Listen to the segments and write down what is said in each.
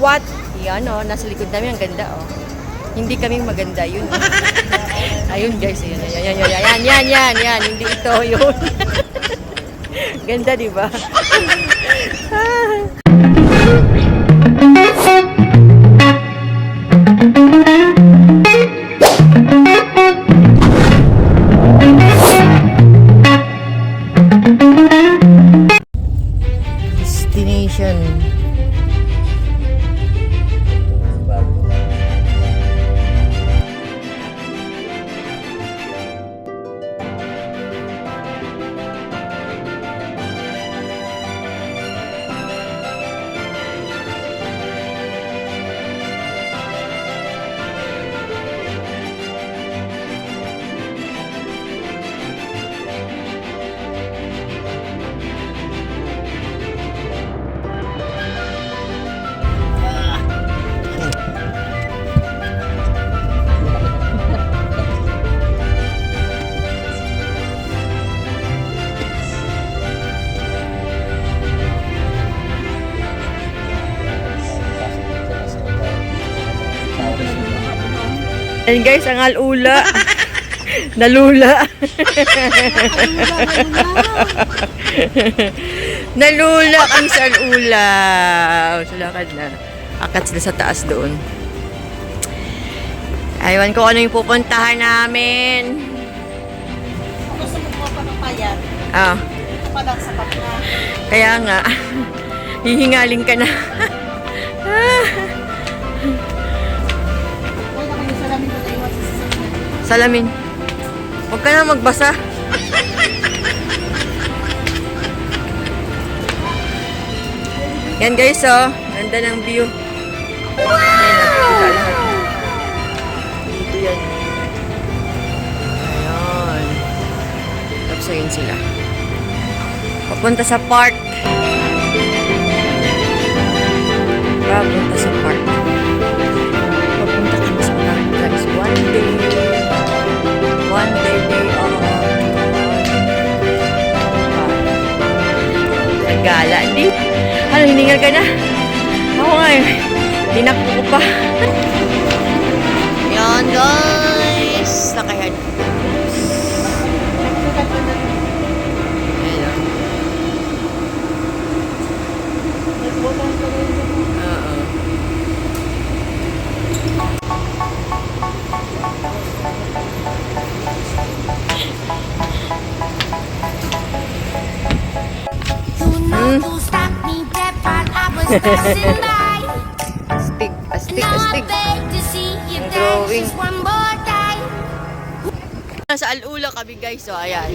what? Yan o, nasa likod namin. Ang ganda o. Hindi kami maganda yun. Ayun guys, ayun. Yan. Hindi ito yun. Ganda, di ba? Destination. And guys, ang alula. Nalula. Nalula kami sa alula. Sulakad na. Akat sila sa taas doon. Aywan ko ano yung pupuntahan namin. Gusto mo pa papayat? Ah. Palang sapat na. Kaya nga. Hihingaling ka na. Salamin. Huwag ka na magbasa. Yan guys, oh. Ganda ng view. Wow! Dito yan. Ayan. Tapos ayun sila. Papunta sa park. Papunta sa park. Papunta kami sa park guys. One day off. Nagala. Hindi. Ano, hiningal ka na? Ako nga eh. Tinakbo ko pa. Yan guys. Nakayan. Ayan. Astig. Ang drawing. Nasa alula kami guys. So, ayan.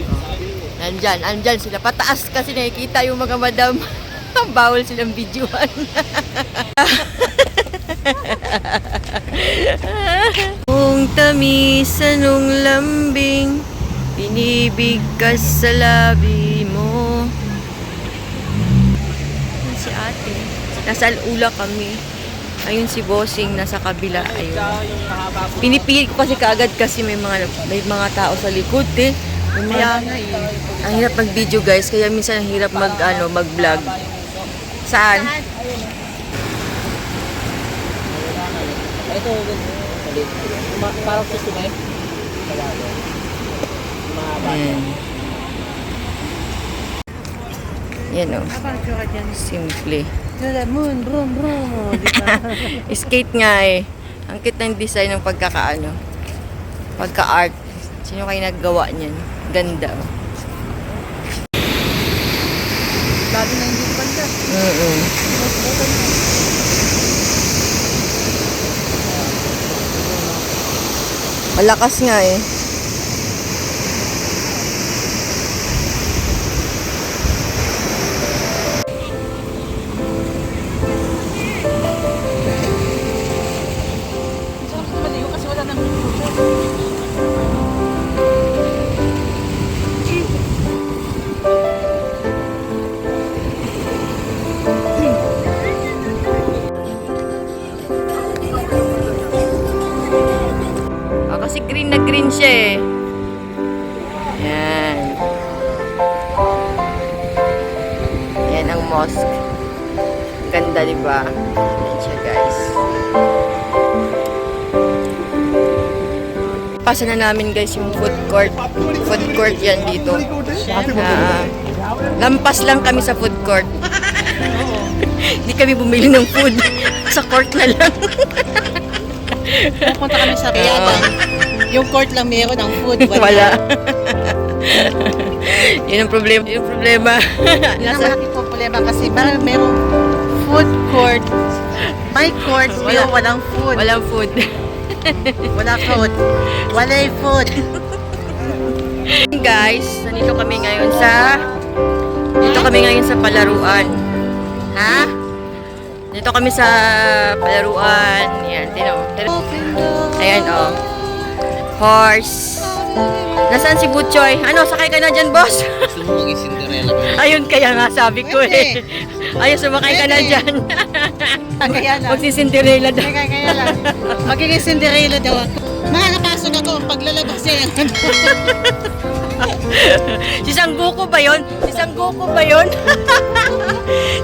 Andyan sila. Pataas kasi nakikita yung mga madam. Bawal silang videoan. Kung tamis anong lambing, pinibig ka sa labi mo. Si ate. Nasa alula kami. Ayun si bossing nasa kabila. Ayun. Pinipigil ko kasi kaagad kasi may mga tao sa likod eh. Ang hirap mag-video guys, kaya minsan ang hirap mag-vlog. Saan? Ito, parang gusto ba eh? Yan o. Simple. Moon, brum. Skate nga eh. Ang cute ng design ng pagka-art. Sino kayo naggawa niyan? Ganda o. Lagi na hindi banda. Malakas nga eh. Kasi wala nang kasi green na green siya eh. Yan. Yan ang mosque. Ganda, diba? Yan siya guys. Lalampasan na namin guys yung food court. Food court yan dito. Lampas lang kami sa food court. Hindi kami bumili ng food. Sa court na lang. Pupunta kami sa Riyadh. Yung court lang meron ng food. Wala. Yun ang problema. Yun ang problema. Yun ang malaking problema kasi parang merong food court. May court, pero walang food. Walang food. Wala food. Wala food. Guys, nandito kami ngayon sa palaruan. Ha? Dito kami sa palaruan. Yan, tino. Ayan, oh. Horse. Nasaan si Butchoy? Ano, sakay ka na dyan, boss? Gusto mo maging Cinderella ba? Ayun, kaya nga sabi ko eh. Ayun, sumakay ka na dyan. Kaya lang. Magsisinderella daw. Kaya lang. Magiging Cinderella daw ako. Makakapasok ako paglalabas yan. Si Sangoku ba yun? Si Sangoku ba yun?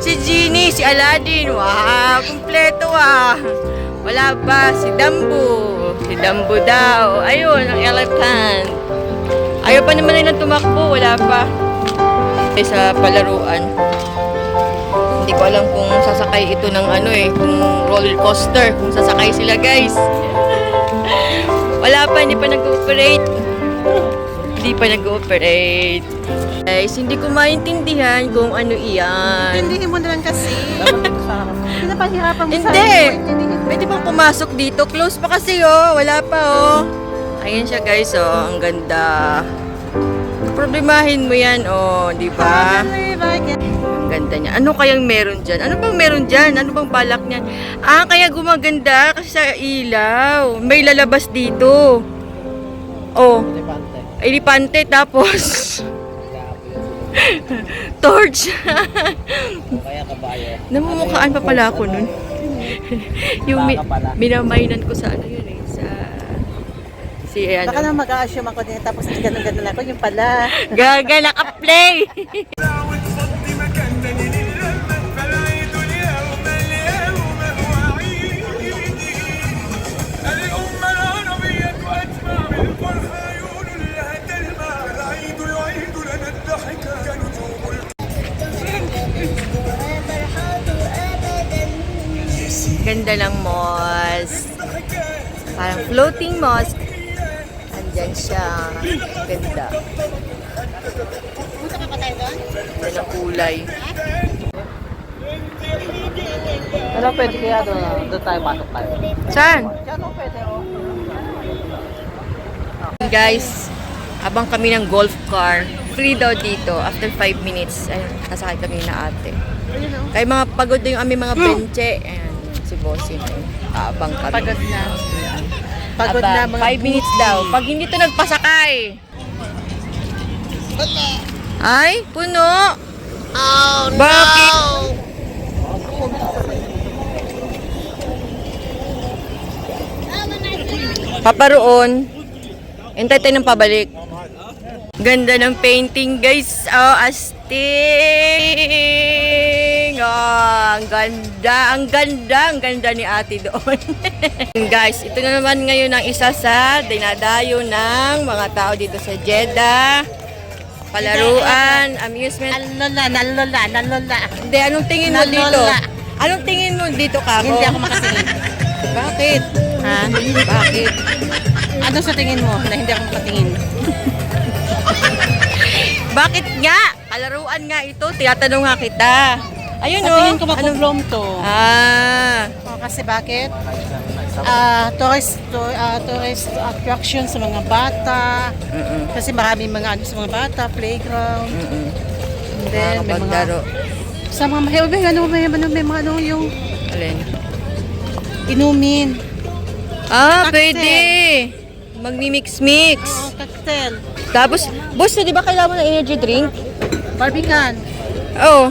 Si Genie, si Aladdin. Wow, kumpleto ah. Wala pa, si Dumbo. Si Dumbo daw. Ayun, ang elephant. Ayaw pa naman nila tumakbo. Wala pa. Sa palaruan. Hindi ko alam kung sasakay ito ng ano eh. Kung roller coaster. Kung sasakay sila guys. Wala pa, hindi pa nag-ooperate. Hindi pa nag-ooperate. Guys, hindi ko maintindihan kung ano iyan. Hindi mo na lang kasi. Hindi na paghirapan mo Hindi. Pwede bang pumasok dito? Close pa kasi oh. Wala pa oh. Ayan siya guys oh. Ang ganda. Problemahin mo yan oh. Di ba? Ang ganda niya. Ano kayang meron dyan? Ano bang meron dyan? Ano bang balak niyan? Ah, kaya gumaganda kasi sa ilaw. May lalabas dito. Oh. Elepante tapos torch. Kaya kabayo. Namumukhaan pa pala ako nun. Yung minamainan ko sa ano yun eh. Sa si ano. Baka na mag-a-assume ako din tapos ganun-ganun ako yung pala. Gaga, naka-play! Ganda ng mosque. Parang floating mosque. Andyan siya. Ganda. Punta ka pa tayo doon? Ganda ng kulay. Pero pwede kaya doon tayo pasok tayo. Saan? Diyan o pwede o. Guys, abang kami ng golf car. Free daw dito. After 5 minutes, ayun, nasakay kami na ate. Kaya mga pagod na yung aming mga benche. Ayan, si Bossing. Abang kami. Pagod na. Pagod Aba, na mga 5 minutes daw. Pag hindi to nagpasakay. Ay, puno. Oh, bakit? Paparoon. Hintay tayo ng pabalik. Ganda ng painting, guys. Oh, astig. Oh, ang ganda, ang ganda, ang ganda ni ate doon. Guys, ito na naman ngayon ang isa sa dinadayo ng mga tao dito sa Jeddah. Palaruan, amusement. Nalola. Hindi, anong tingin mo dito? Nalola. Anong tingin mo dito, Kako? Hindi ako makatingin. Bakit? Ha? Bakit? Ano sa tingin mo na hindi ako makatingin? Bakit nga? Palaruan nga ito. Tinatanong nga kita. Ayun Sa o. tingin ko makublom to. Ah. O, kasi bakit? Tourist attraction sa mga bata. Kasi maraming mga ano sa mga bata, playground. And then, may mga Makapaglaro. sa mga may mga ano yung Alin? inumin. Ah, Cocktail. pwede. Magmi-mix-mix. Oo, cocktail. Tapos, boss, di ba kailangan mo ng energy drink? Barbican. Oo.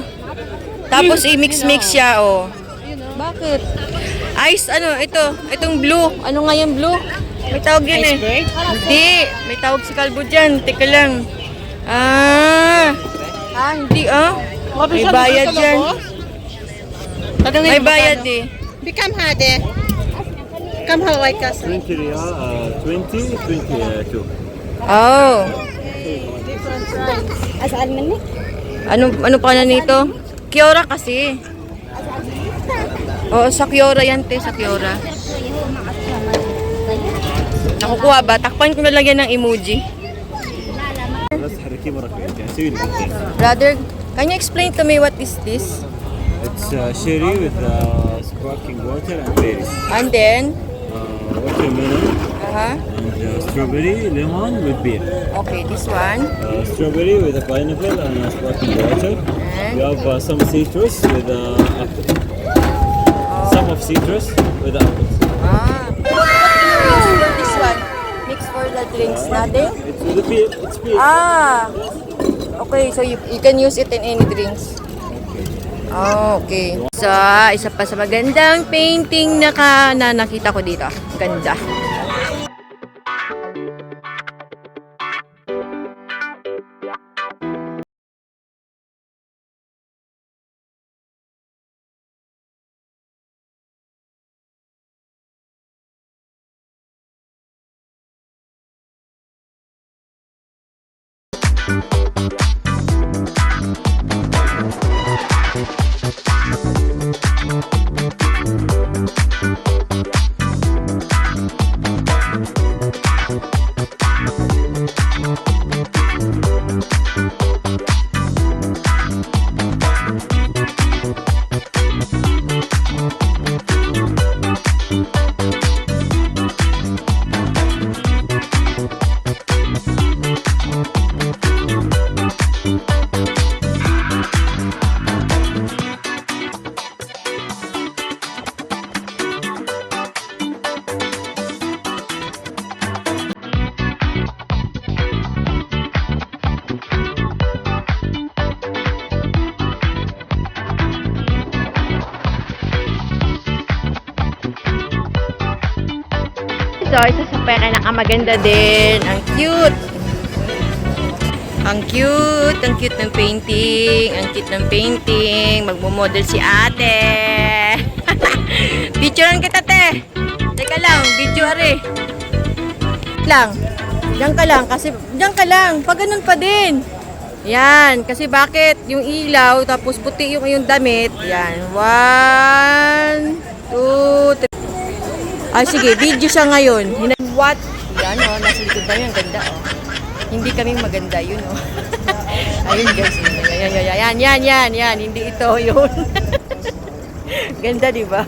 Tapos, i-mix-mix siya, oh. Bakit? Ice, ano, itong blue. Ano nga yung blue? May tawag yan eh. Iceberg? Hindi. May tawag si Kalbo dyan. Teka lang. Ah. Ah, hindi ah. May bayad dyan. May bayad eh. Become hade. Come Hawaii Castle. 20 riyal, 22. Oh. Different price. Ano pa na nito? Kiora kasi. Oo, sa Kiora yan, te. Sa Kiora. Nakukuha ba? Takpan ko na lang yan ng emoji. بس حركيه مرة كويس يعني سوي لك. Brother, can you explain to me what is this? It's sherry with sparkling water and berries. And then, Watermelon uh-huh. and strawberry, lemon with beer. Okay, this one. Strawberry with a pineapple and sparkling water. And We have some citrus with apple. Some of citrus with apples. Mix for this one. Mix for the drinks natin. It's with the beer. It's beer. Okay, so you can use it in any drinks. Okay. So, isa pa sa magandang painting na nakita ko dito. Ganda. So, isa sa pinakamaganda din. Ang cute. Ang cute ng painting. Ang cute ng painting. Magmo-model si ate. Picturean kita, te. Teka lang, video are. Lang. Diyan ka lang. Kasi, diyan ka lang. Pag ganun pa din. Yan. Kasi bakit? Yung ilaw, tapos puti yung damit. Yan. 1, 2, 3. Ah, sige, video siya ngayon. What? Yan, oh, nasa likod na yun. Ganda, oh. Hindi kaming maganda, yun, oh. Ayun, guys. Yan. Hindi ito, yun. Ganda, di ba?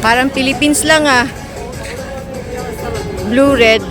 Parang Philippines lang, ah. Blue, red.